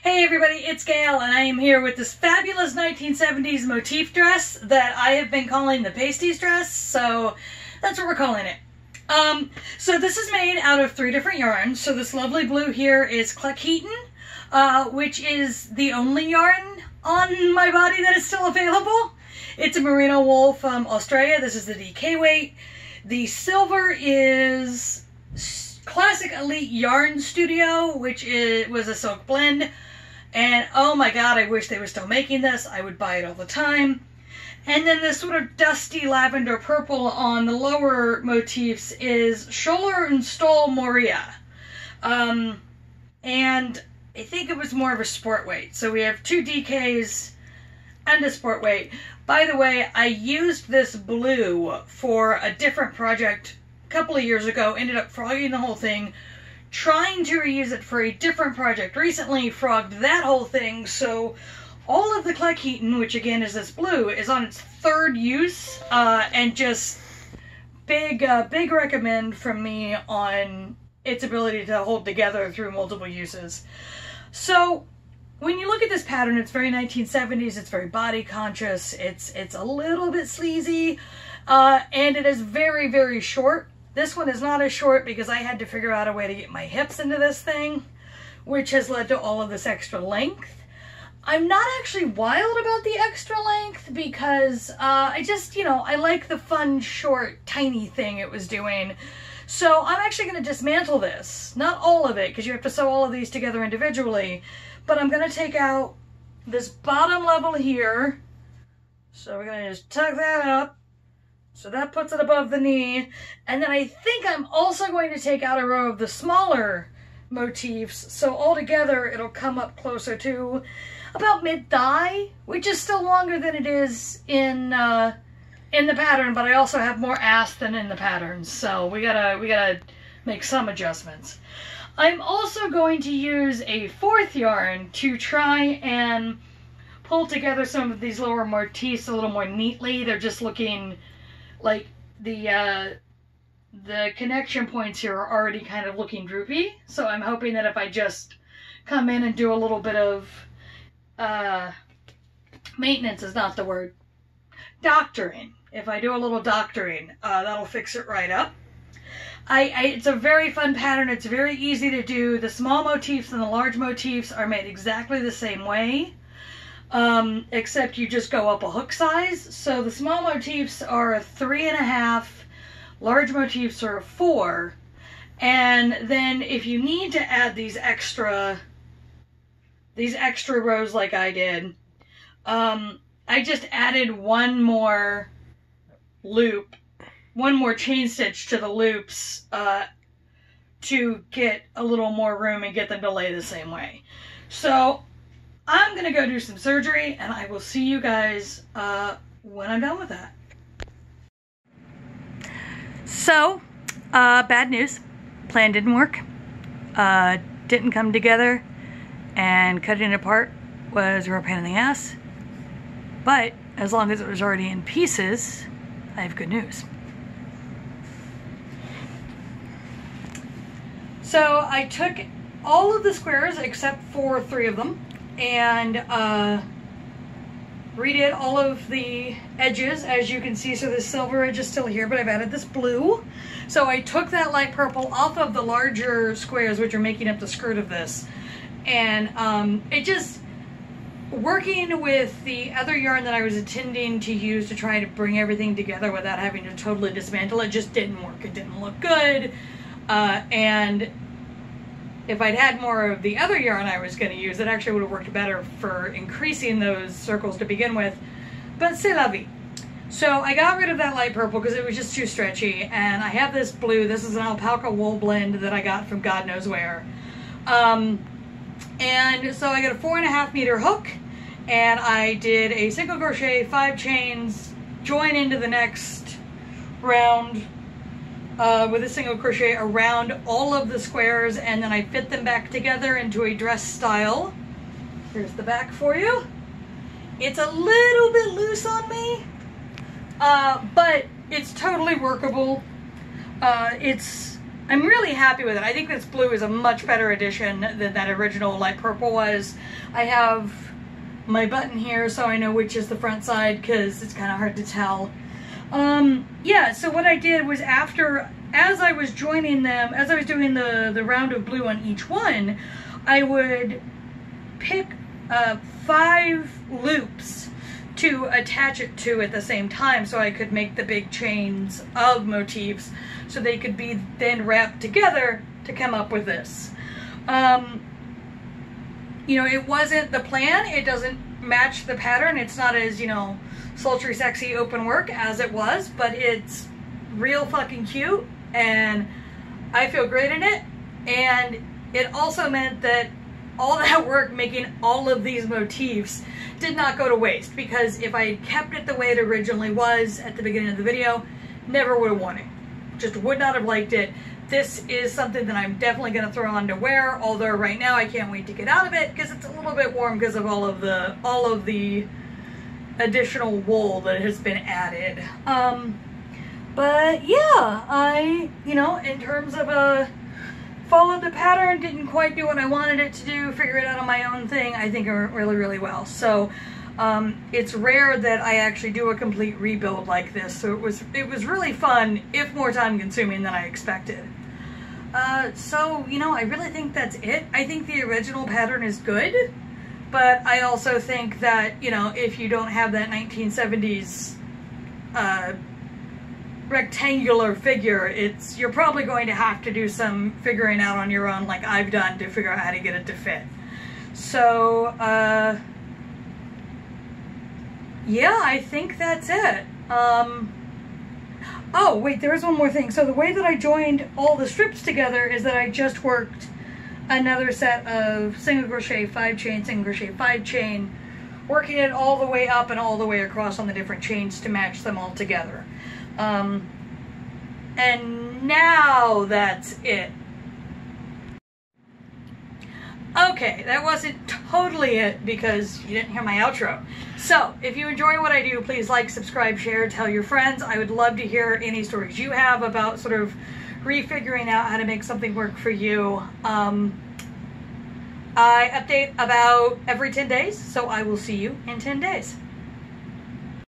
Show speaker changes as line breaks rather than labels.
Hey everybody, it's Gail, and I am here with this fabulous 1970s motif dress that I have been calling the pasties dress, so that's what we're calling it. So this is made out of 3 different yarns. So this lovely blue here is Cleckheaton, which is the only yarn on my body that is still available. It's a merino wool from Australia. This is the DK weight. The silver is Classic Elite Yarn Studio, which was a silk blend. And oh my god, I wish they were still making this. I would buy it all the time. And then this sort of dusty lavender purple on the lower motifs is Scholler and Stoll Moria. And I think it was more of a sport weight. So we have 2 DKs and a sport weight. By the way, I used this blue for a different project a couple of years ago. Ended up frogging the whole thing. Trying to reuse it for a different project recently, frogged that whole thing, so all of the Cleckheaton, which again is this blue, is on its 3rd use, and just big recommend from me on its ability to hold together through multiple uses. So when you look at this pattern, it's very 1970s, it's very body conscious, it's a little bit sleazy, and it is very, very short. This one is not as short because I had to figure out a way to get my hips into this thing, which has led to all of this extra length. I'm not actually wild about the extra length because I just, I like the fun, short, tiny thing it was doing. So I'm actually going to dismantle this. Not all of it, because you have to sew all of these together individually. But I'm going to take out this bottom level here. So we're going to just tuck that up. So that puts it above the knee. And then I think I'm also going to take out a row of the smaller motifs. So altogether, it'll come up closer to about mid-thigh, which is still longer than it is in the pattern, but I also have more ass than in the pattern. So we gotta make some adjustments. I'm also going to use a 4th yarn to try and pull together some of these lower motifs a little more neatly. They're just looking like the connection points here are already kind of looking droopy. So I'm hoping that if I just come in and do a little bit of maintenance is not the word, doctoring. If I do a little doctoring, that'll fix it right up. It's a very fun pattern. It's very easy to do. The small motifs and the large motifs are made exactly the same way. Except you just go up a hook size. So the small motifs are a 3.5, large motifs are a 4. And then if you need to add these extra rows like I did, I just added one more loop, one more chain stitch to the loops to get a little more room and get them to lay the same way. So I'm going to go do some surgery, and I will see you guys when I'm done with that. So, bad news. Plan didn't work. Didn't come together, and cutting it apart was a real pain in the ass. But as long as it was already in pieces, I have good news. So I took all of the squares except for 3 of them, and redid all of the edges, as you can see. So the silver edge is still here, but I've added this blue. So I took that light purple off of the larger squares, which are making up the skirt of this, and it just, working with the other yarn that I was intending to use to try to bring everything together without having to totally dismantle it, just didn't work. It didn't look good, and if I'd had more of the other yarn I was going to use, it actually would have worked better for increasing those circles to begin with. But c'est la vie. So I got rid of that light purple because it was just too stretchy. And I have this blue. This is an alpaca wool blend that I got from God knows where. And so I got a 4.5 meter hook. And I did a single crochet, 5 chains, join into the next round with a single crochet around all of the squares, and then I fit them back together into a dress style. Here's the back for you. It's a little bit loose on me, but it's totally workable. It's I'm really happy with it. I think this blue is a much better addition than that original light purple was. I have my button here so I know which is the front side because it's kind of hard to tell. Yeah, so what I did was as I was joining them, as I was doing the round of blue on each one, I would pick 5 loops to attach it to at the same time so I could make the big chains of motifs so they could be then wrapped together to come up with this. You know, it wasn't the plan. It doesn't match the pattern. It's not as, you know, sultry, sexy, open work as it was, but it's real fucking cute and I feel great in it. And it also meant that all that work making all of these motifs did not go to waste, because if I had kept it the way it originally was at the beginning of the video, never would have worn it. Just would not have liked it. This is something that I'm definitely going to throw on to wear, although right now I can't wait to get out of it because it's a little bit warm because of all of the additional wool that has been added. But yeah, you know, in terms of followed the pattern, didn't quite do what I wanted it to do, figure it out on my own thing, I think it went really, really well. So it's rare that I actually do a complete rebuild like this, so it was really fun, if more time consuming than I expected. So, you know, I really think that's it. I think the original pattern is good, but I also think that, you know, if you don't have that 1970s rectangular figure, you're probably going to have to do some figuring out on your own, like I've done, to figure out how to get it to fit. So, yeah, I think that's it. Oh, wait, there is one more thing. So the way that I joined all the strips together is that I just worked another set of single crochet 5 chain, single crochet 5 chain, working it all the way up and all the way across on the different chains to match them all together. And now that's it. Okay, that wasn't totally it because you didn't hear my outro. So, if you enjoy what I do, please like, subscribe, share, tell your friends. I would love to hear any stories you have about sort of refiguring out how to make something work for you. I update about every 10 days, so I will see you in 10 days.